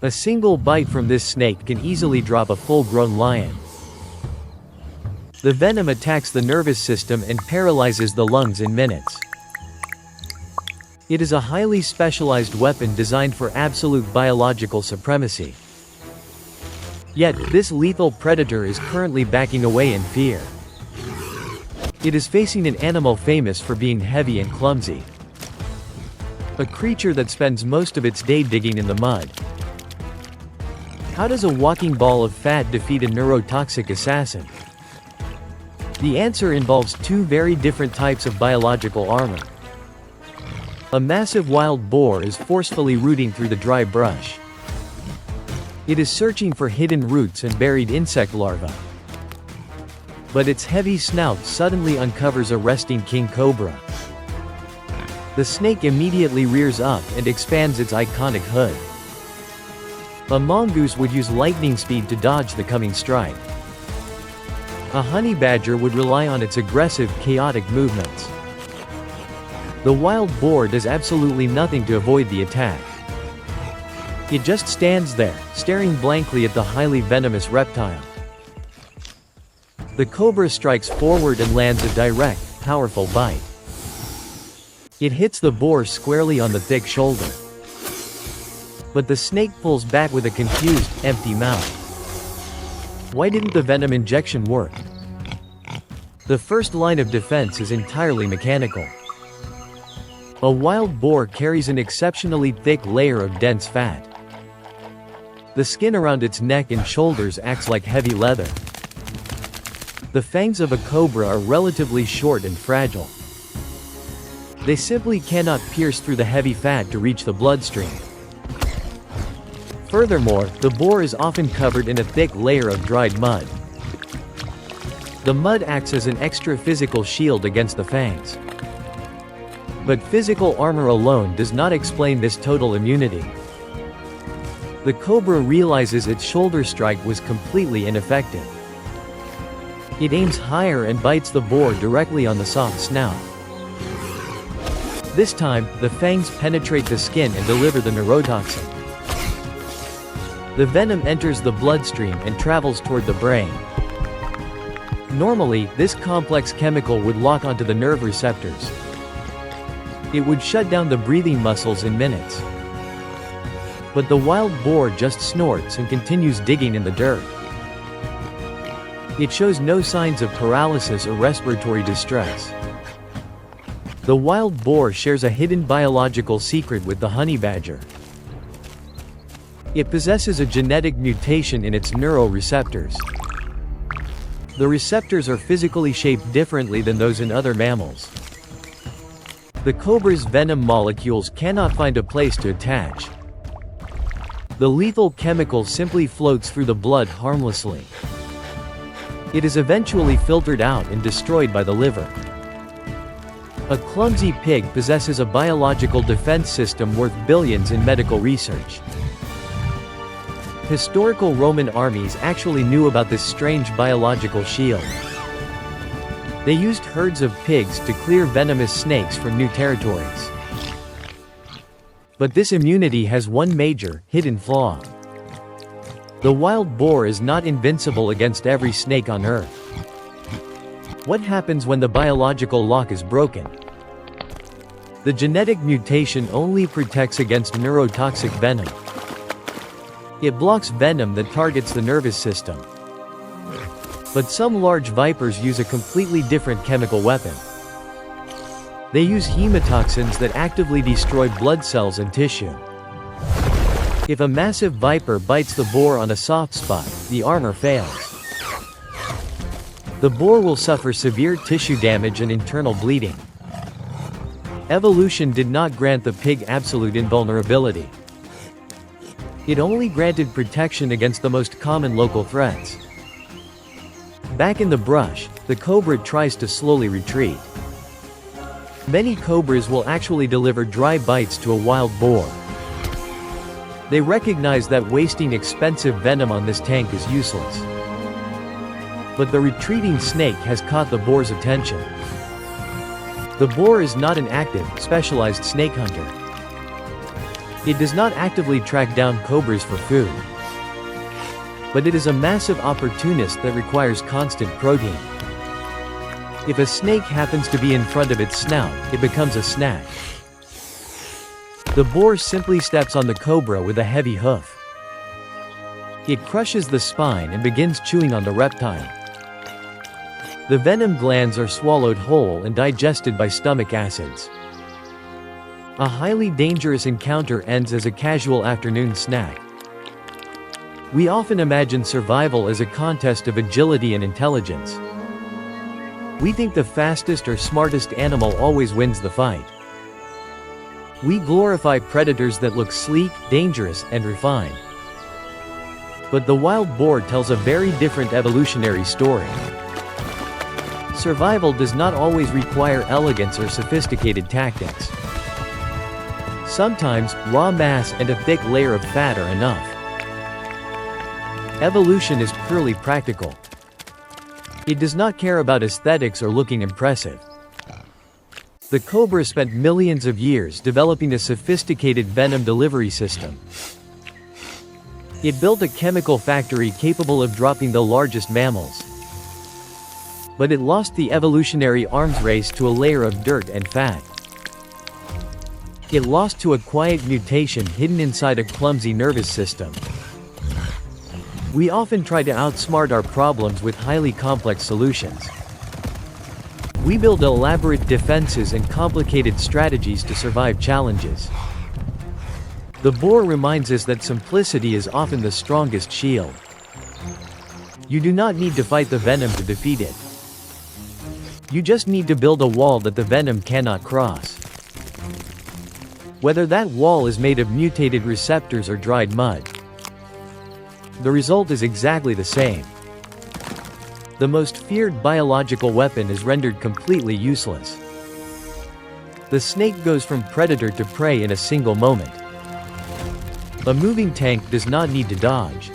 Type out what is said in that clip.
A single bite from this snake can easily drop a full-grown lion. The venom attacks the nervous system and paralyzes the lungs in minutes. It is a highly specialized weapon designed for absolute biological supremacy. Yet, this lethal predator is currently backing away in fear. It is facing an animal famous for being heavy and clumsy. A creature that spends most of its day digging in the mud. How does a walking ball of fat defeat a neurotoxic assassin? The answer involves two very different types of biological armor. A massive wild boar is forcefully rooting through the dry brush. It is searching for hidden roots and buried insect larvae. But its heavy snout suddenly uncovers a resting king cobra. The snake immediately rears up and expands its iconic hood. A mongoose would use lightning speed to dodge the coming strike. A honey badger would rely on its aggressive, chaotic movements. The wild boar does absolutely nothing to avoid the attack. It just stands there, staring blankly at the highly venomous reptile. The cobra strikes forward and lands a direct, powerful bite. It hits the boar squarely on the thick shoulder. But the snake pulls back with a confused, empty mouth. Why didn't the venom injection work? The first line of defense is entirely mechanical. A wild boar carries an exceptionally thick layer of dense fat. The skin around its neck and shoulders acts like heavy leather. The fangs of a cobra are relatively short and fragile. They simply cannot pierce through the heavy fat to reach the bloodstream. Furthermore, the boar is often covered in a thick layer of dried mud. The mud acts as an extra physical shield against the fangs. But physical armor alone does not explain this total immunity. The cobra realizes its shoulder strike was completely ineffective. It aims higher and bites the boar directly on the soft snout. This time, the fangs penetrate the skin and deliver the neurotoxin. The venom enters the bloodstream and travels toward the brain. Normally, this complex chemical would lock onto the nerve receptors. It would shut down the breathing muscles in minutes. But the wild boar just snorts and continues digging in the dirt. It shows no signs of paralysis or respiratory distress. The wild boar shares a hidden biological secret with the honey badger. It possesses a genetic mutation in its neuroreceptors. The receptors are physically shaped differently than those in other mammals. The cobra's venom molecules cannot find a place to attach. The lethal chemical simply floats through the blood harmlessly. It is eventually filtered out and destroyed by the liver. A clumsy pig possesses a biological defense system worth billions in medical research. Historical Roman armies actually knew about this strange biological shield. They used herds of pigs to clear venomous snakes from new territories. But this immunity has one major, hidden flaw. The wild boar is not invincible against every snake on Earth. What happens when the biological lock is broken? The genetic mutation only protects against neurotoxic venom. It blocks venom that targets the nervous system. But some large vipers use a completely different chemical weapon. They use hematoxins that actively destroy blood cells and tissue. If a massive viper bites the boar on a soft spot, the armor fails. The boar will suffer severe tissue damage and internal bleeding. Evolution did not grant the pig absolute invulnerability. It only granted protection against the most common local threats. Back in the brush, the cobra tries to slowly retreat. Many cobras will actually deliver dry bites to a wild boar. They recognize that wasting expensive venom on this tank is useless. But the retreating snake has caught the boar's attention. The boar is not an active, specialized snake hunter. It does not actively track down cobras for food. But it is a massive opportunist that requires constant protein. If a snake happens to be in front of its snout, it becomes a snack. The boar simply steps on the cobra with a heavy hoof. It crushes the spine and begins chewing on the reptile. The venom glands are swallowed whole and digested by stomach acids. A highly dangerous encounter ends as a casual afternoon snack. We often imagine survival as a contest of agility and intelligence. We think the fastest or smartest animal always wins the fight. We glorify predators that look sleek, dangerous, and refined. But the wild boar tells a very different evolutionary story. Survival does not always require elegance or sophisticated tactics. Sometimes, raw mass and a thick layer of fat are enough. Evolution is purely practical. It does not care about aesthetics or looking impressive. The cobra spent millions of years developing a sophisticated venom delivery system. It built a chemical factory capable of dropping the largest mammals. But it lost the evolutionary arms race to a layer of dirt and fat. It lost to a quiet mutation hidden inside a clumsy nervous system. We often try to outsmart our problems with highly complex solutions. We build elaborate defenses and complicated strategies to survive challenges. The boar reminds us that simplicity is often the strongest shield. You do not need to fight the venom to defeat it. You just need to build a wall that the venom cannot cross. Whether that wall is made of mutated receptors or dried mud, the result is exactly the same. The most feared biological weapon is rendered completely useless. The snake goes from predator to prey in a single moment. A moving tank does not need to dodge.